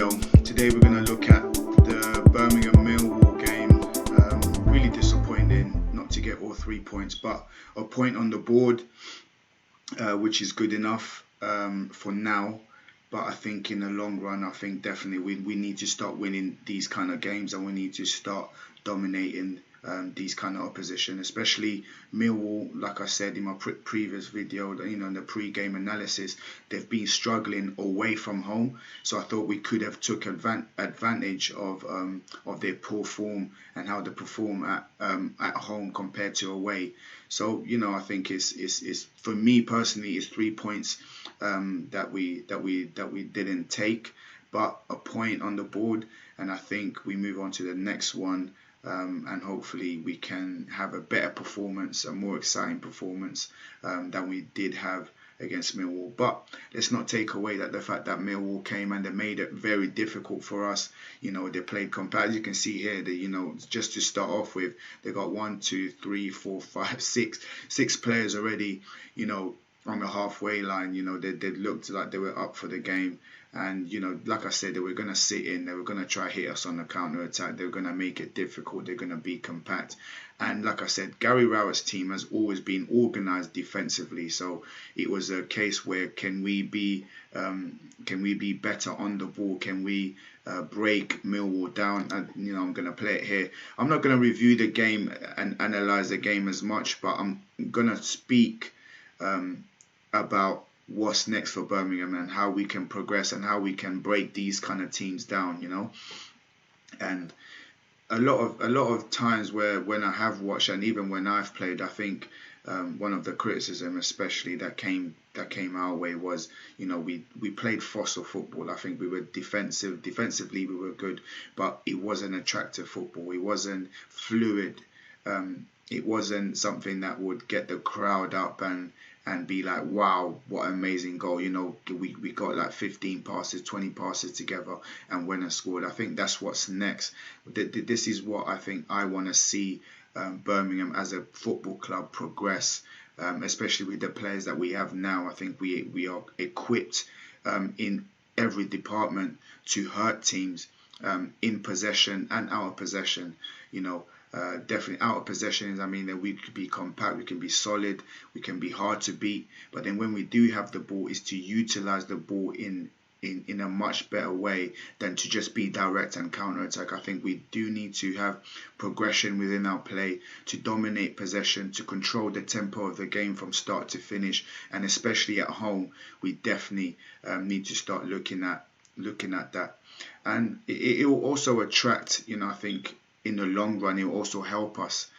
video. Today we're going to look at the Birmingham Millwall game. Really disappointing not to get all 3 points, but a point on the board, which is good enough for now. But I think in the long run, I think definitely we need to start winning these kind of games, and we need to start dominating these kind of opposition, especially Millwall. Like I said in my previous video, in the pre-game analysis, they've been struggling away from home. So I thought we could have took advantage of their poor form and how they perform at home compared to away. So I think it's for me personally, it's 3 points that we didn't take, but a point on the board, and I think we move on to the next one. And hopefully we can have a better performance, a more exciting performance than we did have against Millwall. But let's not take away the fact that Millwall came and they made it very difficult for us. They played compact. As you can see here, just to start off with, they got 1, 2, 3, 4, 5, 6 players already, on the halfway line. They looked like they were up for the game. And, like I said, they were going to sit in. They were going to try hit us on the counter-attack. They were going to make it difficult. They're going to be compact. And like I said, Gary Rowett's team has always been organised defensively. So it was a case where can we be better on the ball? Can we break Millwall down? And, I'm going to play it here. I'm not going to review the game and analyse the game as much, but I'm going to speak about what's next for Birmingham and how we can progress and how we can break these kind of teams down, And a lot of times when I have watched, and even when I've played, I think one of the criticism especially that came our way was, we played fossil football. I think we were defensively we were good, but it wasn't attractive football. It wasn't fluid. It wasn't something that would get the crowd up and be like, wow, what an amazing goal. We got like 15 passes, 20 passes together and went and scored. I think that's what's next. This is what I think I want to see Birmingham as a football club progress, especially with the players that we have now. I think we are equipped in every department to hurt teams in possession and out of possession. Definitely out of possessions. That we could be compact, we can be solid, we can be hard to beat. But then when we do have the ball, is to utilize the ball in a much better way than to just be direct and counter attack. I think we do need to have progression within our play, to dominate possession, to control the tempo of the game from start to finish, and especially at home, we definitely need to start looking at that. And it will also attract, I think, in the long run, it will also help us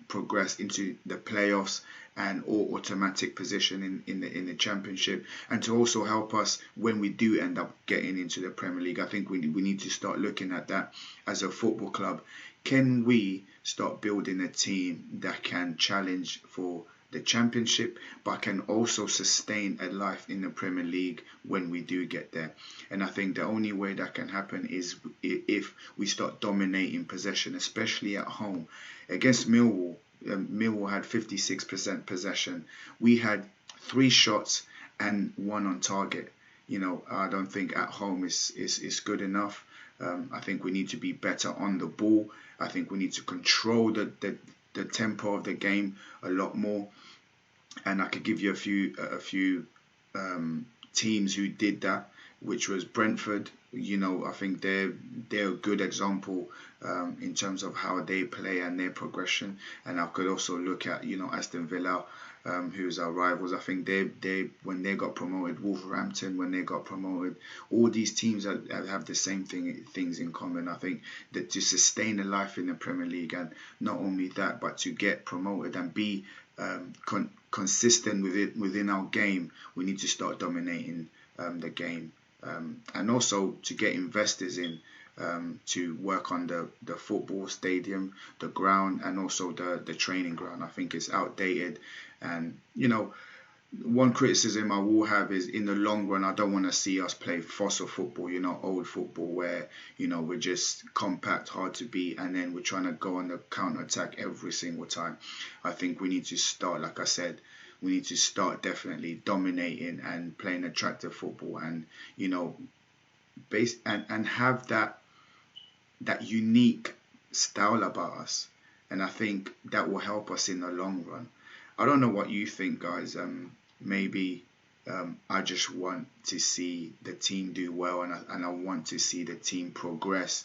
progress into the playoffs and all automatic position in the championship, and to also help us when we do end up getting into the Premier League. I think we need to start looking at that as a football club. Can we start building a team that can challenge for the championship, but can also sustain a life in the Premier League when we do get there? And I think the only way that can happen is if we start dominating possession, especially at home. Against Millwall, Millwall had 56% possession. We had 3 shots and 1 on target. I don't think at home is good enough. I think we need to be better on the ball. I think we need to control the tempo of the game a lot more. And I could give you a few teams who did that, which was Brentford. I think they're a good example in terms of how they play and their progression. And I could also look at Aston Villa, who's our rivals. I think they when they got promoted, Wolverhampton when they got promoted, all these teams have the same things in common. I think that to sustain a life in the Premier League, and not only that, but to get promoted and be consistent with it within our game, we need to start dominating the game, and also to get investors in to work on the football stadium, the ground, and also the training ground. I think it's outdated, and one criticism I will have is in the long run, I don't want to see us play fossil football, old football where, we're just compact, hard to beat, and then we're trying to go on the counter-attack every single time. I think we need to start, like I said, we need to start definitely dominating and playing attractive football. And, base and have that unique style about us, and I think that will help us in the long run. I don't know what you think, guys. Maybe I just want to see the team do well, and I want to see the team progress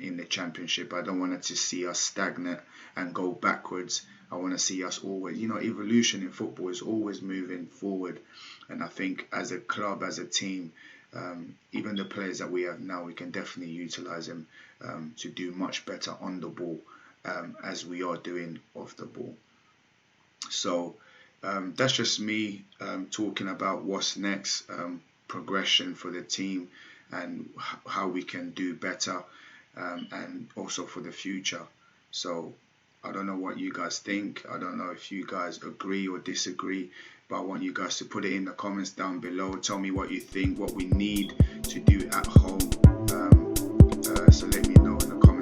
in the championship. I don't want to see us stagnate and go backwards. I want to see us always, evolution in football is always moving forward. And I think as a club, as a team, even the players that we have now, we can definitely utilize them to do much better on the ball as we are doing off the ball. So that's just me talking about what's next, progression for the team, and how we can do better, and also for the future. So I don't know what you guys think. I don't know if you guys agree or disagree, but I want you guys to put it in the comments down below. Tell me what you think, what we need to do at home. So let me know in the comments.